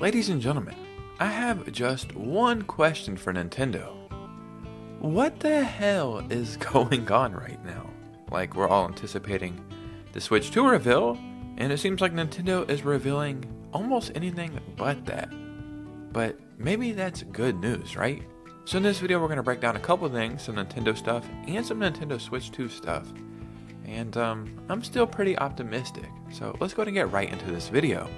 Ladies and gentlemen, I have just one question for Nintendo. What the hell is going on right now? Like, we're all anticipating the Switch 2 reveal, and it seems like Nintendo is revealing almost anything but that. But maybe that's good news, right? So in this video, we're going to break down a couple things, some Nintendo stuff, and some Nintendo Switch 2 stuff. And I'm still pretty optimistic, so let's go ahead and get right into this video.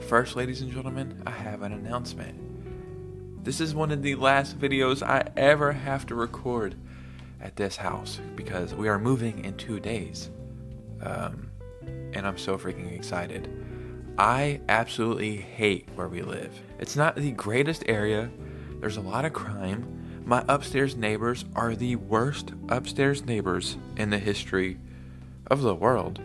First, ladies and gentlemen, I have an announcement. This is one of the last videos I ever have to record at this house because we are moving in 2 days. And I'm so freaking excited. I absolutely hate where we live. It's not the greatest area. There's a lot of crime. My upstairs neighbors are the worst upstairs neighbors in the history of the world.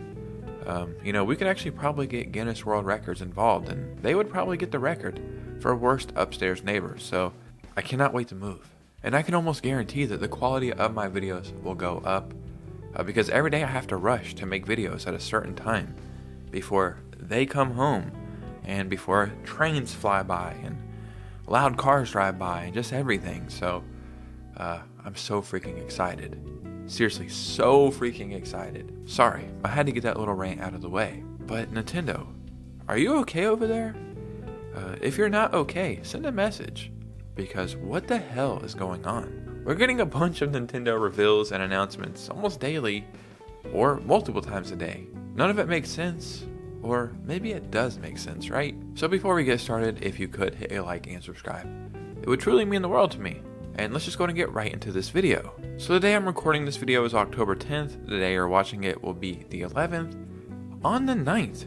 We could actually probably get Guinness World Records involved, and they would probably get the record for worst upstairs neighbors. So I cannot wait to move. And I can almost guarantee that the quality of my videos will go up because every day I have to rush to make videos at a certain time before they come home and before trains fly by and loud cars drive by and just everything. So I'm so freaking excited. Seriously, so freaking excited. Sorry, I had to get that little rant out of the way. But Nintendo, are you okay over there? If you're not okay, send a message. Because what the hell is going on? We're getting a bunch of Nintendo reveals and announcements almost daily, or multiple times a day. None of it makes sense, or maybe it does make sense, right? So before we get started, if you could hit a like and subscribe, it would truly mean the world to me. And let's just go and get right into this video. So the day I'm recording this video is October 10th. The day you're watching it will be the 11th. On the 9th,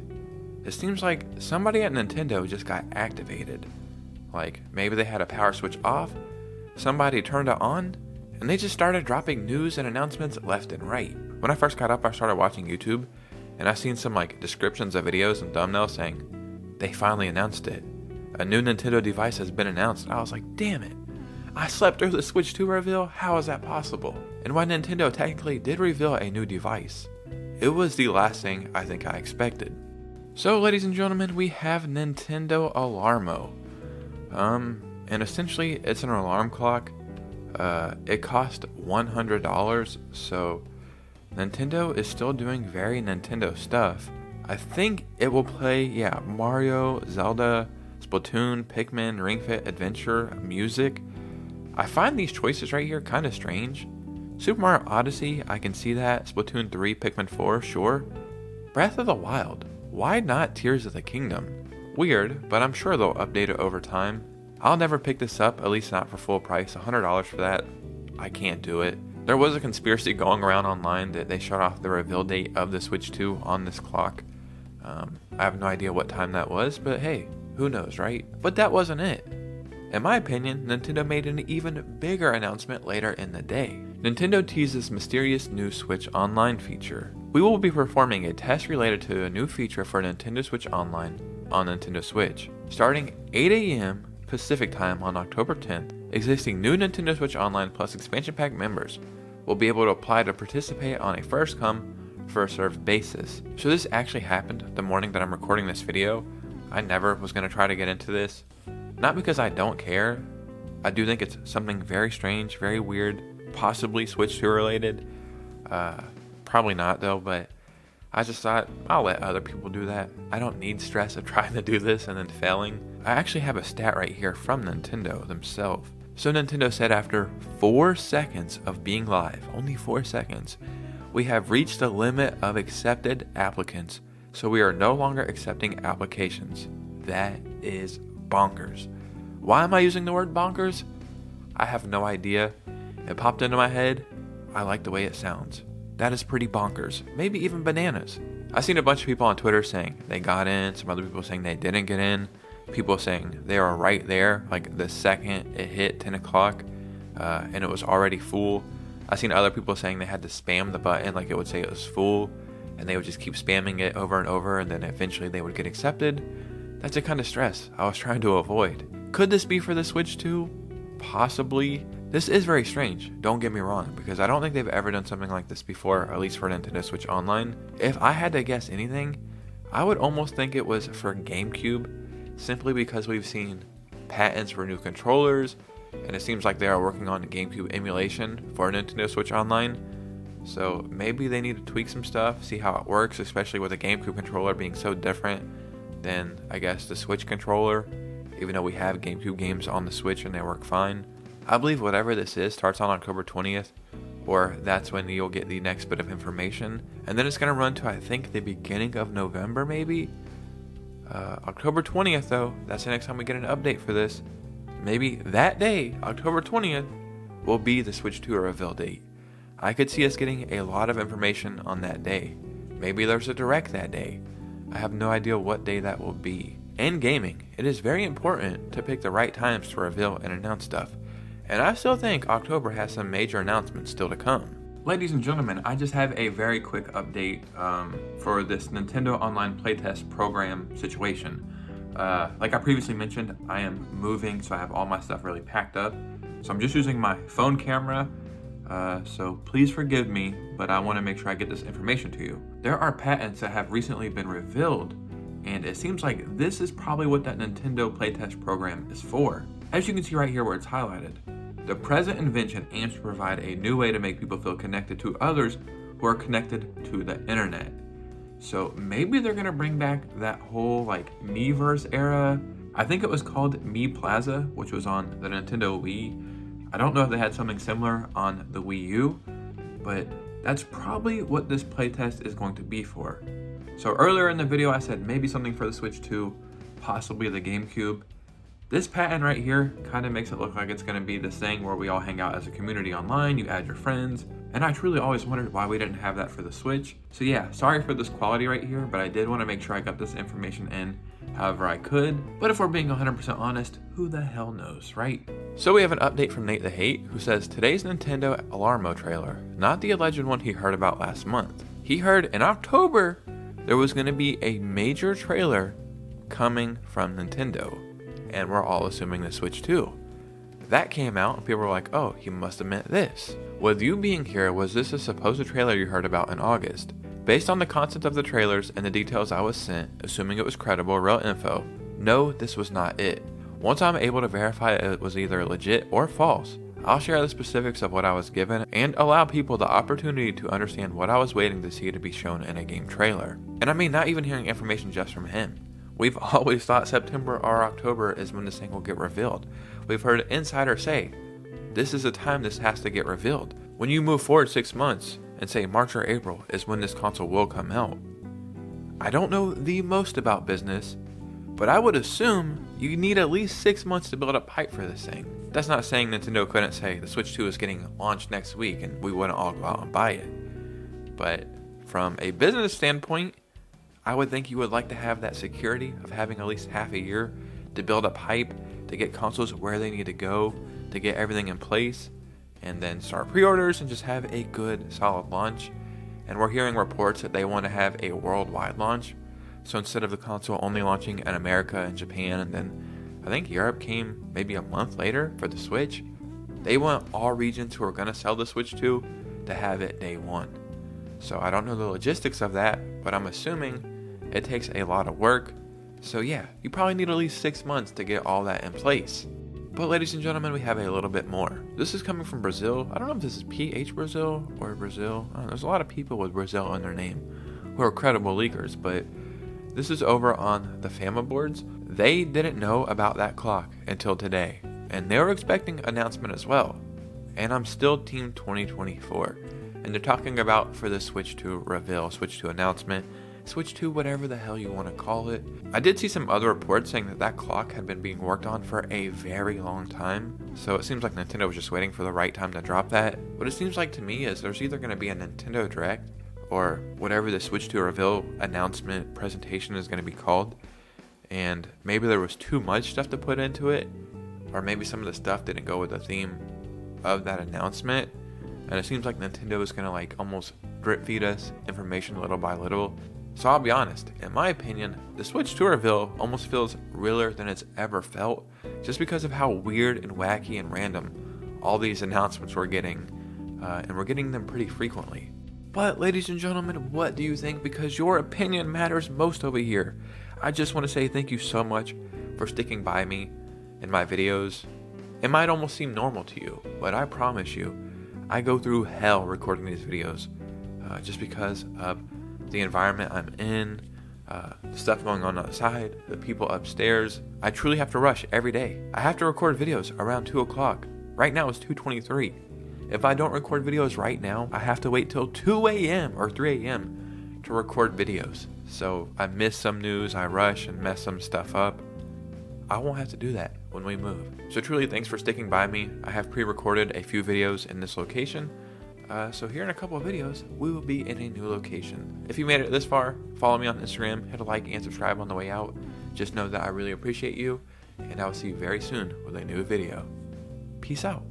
it seems like somebody at Nintendo just got activated. Like, maybe they had a power switch off, somebody turned it on, and they just started dropping news and announcements left and right. When I first got up, I started watching YouTube, and I've seen some descriptions of videos and thumbnails saying, they finally announced it. A new Nintendo device has been announced. I was like, damn it. I slept through the Switch 2 reveal? How is that possible? And while Nintendo technically did reveal a new device, it was the last thing I think I expected. So ladies and gentlemen, we have Nintendo Alarmo. And essentially it's an alarm clock. It cost $100, so Nintendo is still doing very Nintendo stuff. I think it will play, Mario, Zelda, Splatoon, Pikmin, Ring Fit Adventure, music. I find these choices right here kind of strange. Super Mario Odyssey, I can see that. Splatoon 3, Pikmin 4, sure. Breath of the Wild, why not Tears of the Kingdom? Weird, but I'm sure they'll update it over time. I'll never pick this up, at least not for full price. $100 for that, I can't do it. There was a conspiracy going around online that they shut off the reveal date of the Switch 2 on this clock. I have no idea what time that was, but hey, who knows, right? But that wasn't it. In my opinion, Nintendo made an even bigger announcement later in the day. Nintendo teases mysterious new Switch Online feature. We will be performing a test related to a new feature for Nintendo Switch Online on Nintendo Switch. Starting 8 a.m. Pacific time on October 10th, existing new Nintendo Switch Online Plus expansion pack members will be able to apply to participate on a first come, first served basis. So this actually happened the morning that I'm recording this video. I never was going to try to get into this. Not because I don't care. I do think it's something very strange, very weird, possibly Switch 2 related. Probably not though, but I just thought I'll let other people do that. I don't need stress of trying to do this and then failing. I actually have a stat right here from Nintendo themselves. So Nintendo said after 4 seconds of being live, only 4 seconds, we have reached the limit of accepted applicants, so we are no longer accepting applications. That is bonkers. Why am I using the word bonkers? I have no idea. It popped into my head. I like the way it sounds. That is pretty bonkers. Maybe even bananas. I've seen a bunch of people on Twitter saying they got in, some other people saying they didn't get in, people saying they were right there, like the second it hit 10 o'clock and it was already full. I've seen other people saying they had to spam the button, like it would say it was full, and they would just keep spamming it over and over, and then eventually they would get accepted. That's the kind of stress I was trying to avoid. Could this be for the Switch 2? Possibly. This is very strange, don't get me wrong, because I don't think they've ever done something like this before, at least for Nintendo Switch Online. If I had to guess anything, I would almost think it was for GameCube, simply because we've seen patents for new controllers, and it seems like they are working on GameCube emulation for Nintendo Switch Online. So maybe they need to tweak some stuff, see how it works, especially with the GameCube controller being so different than, I guess, the Switch controller, even though we have GameCube games on the Switch and they work fine. I believe whatever this is starts on October 20th, or that's when you'll get the next bit of information. And then it's going to run to, I think, the beginning of November, maybe? October 20th, though, that's the next time we get an update for this. Maybe that day, October 20th, will be the Switch 2 reveal date. I could see us getting a lot of information on that day. Maybe there's a direct that day. I have no idea what day that will be. In gaming, it is very important to pick the right times to reveal and announce stuff. And I still think October has some major announcements still to come. Ladies and gentlemen, I just have a very quick update for this Nintendo Online Playtest program situation. Like I previously mentioned, I am moving, so I have all my stuff really packed up. So I'm just using my phone camera. So please forgive me, but I want to make sure I get this information to you. There are patents that have recently been revealed, and it seems like this is probably what that Nintendo Playtest program is for. As you can see right here where it's highlighted, the present invention aims to provide a new way to make people feel connected to others who are connected to the internet. So maybe they're gonna bring back that whole like Miiverse era. I think it was called Mii Plaza, which was on the Nintendo Wii. I don't know if they had something similar on the Wii U, but that's probably what this playtest is going to be for. So earlier in the video, I said maybe something for the Switch 2, possibly the GameCube. This patent right here kind of makes it look like it's going to be this thing where we all hang out as a community online, you add your friends, and I truly always wondered why we didn't have that for the Switch. So yeah, sorry for this quality right here, but I did want to make sure I got this information in however I could. But if we're being 100% honest, who the hell knows, right? So we have an update from Nate the Hate, who says today's Nintendo Alarmo trailer, not the alleged one he heard about last month. He heard in October there was going to be a major trailer coming from Nintendo, and we're all assuming the Switch 2. That came out and people were like, oh, he must have meant this. With you being here, was this a supposed trailer you heard about in August? Based on the content of the trailers and the details I was sent, assuming it was credible, real info, no, this was not it. Once I'm able to verify it was either legit or false, I'll share the specifics of what I was given and allow people the opportunity to understand what I was waiting to see to be shown in a game trailer. And I mean, not even hearing information just from him. We've always thought September or October is when this thing will get revealed. We've heard insiders say, this is the time this has to get revealed. When you move forward 6 months and say March or April is when this console will come out. I don't know the most about business, but I would assume you need at least 6 months to build up hype for this thing. That's not saying Nintendo couldn't say the Switch 2 is getting launched next week and we wouldn't all go out and buy it. But from a business standpoint, I would think you would like to have that security of having at least half a year to build up hype, to get consoles where they need to go, to get everything in place, and then start pre-orders and just have a good, solid launch. And we're hearing reports that they want to have a worldwide launch. So instead of the console only launching in America and Japan, and then I think Europe came maybe a month later for the Switch, they want all regions who are going to sell the Switch to have it day one. So I don't know the logistics of that, but I'm assuming it takes a lot of work. So yeah, you probably need at least 6 months to get all that in place. But ladies and gentlemen, we have a little bit more. This is coming from Brazil. I don't know if this is PH Brazil or Brazil. There's a lot of people with Brazil in their name who are credible leakers, but this is over on the Fama boards. They didn't know about that clock until today, and they were expecting an announcement as well. And I'm still Team 2024. And they're talking about for the Switch 2 reveal, Switch 2 announcement, Switch 2, whatever the hell you want to call it. I did see some other reports saying that clock had been being worked on for a very long time. So it seems like Nintendo was just waiting for the right time to drop that. What it seems like to me is there's either going to be a Nintendo Direct or whatever the Switch 2 reveal announcement presentation is going to be called. And maybe there was too much stuff to put into it, or maybe some of the stuff didn't go with the theme of that announcement. And it seems like Nintendo is going to like almost drip feed us information little by little. So I'll be honest, in my opinion, the Switch 2 reveal almost feels realer than it's ever felt, just because of how weird and wacky and random all these announcements we're getting, and we're getting them pretty frequently. But ladies and gentlemen, what do you think? Because your opinion matters most over here. I just want to say thank you so much for sticking by me in my videos. It might almost seem normal to you, but I promise you, I go through hell recording these videos, just because of the environment I'm in, the stuff going on outside, the people upstairs. I truly have to rush every day. I have to record videos around 2 o'clock. Right now it's 2:23. If I don't record videos right now, I have to wait till 2 a.m. or 3 a.m. to record videos. So I miss some news, I rush and mess some stuff up. I won't have to do that when we move. So truly thanks for sticking by me. I have pre-recorded a few videos in this location. So here in a couple of videos, we will be in a new location. If you made it this far, follow me on Instagram, hit a like and subscribe on the way out. Just know that I really appreciate you, and I will see you very soon with a new video. Peace out.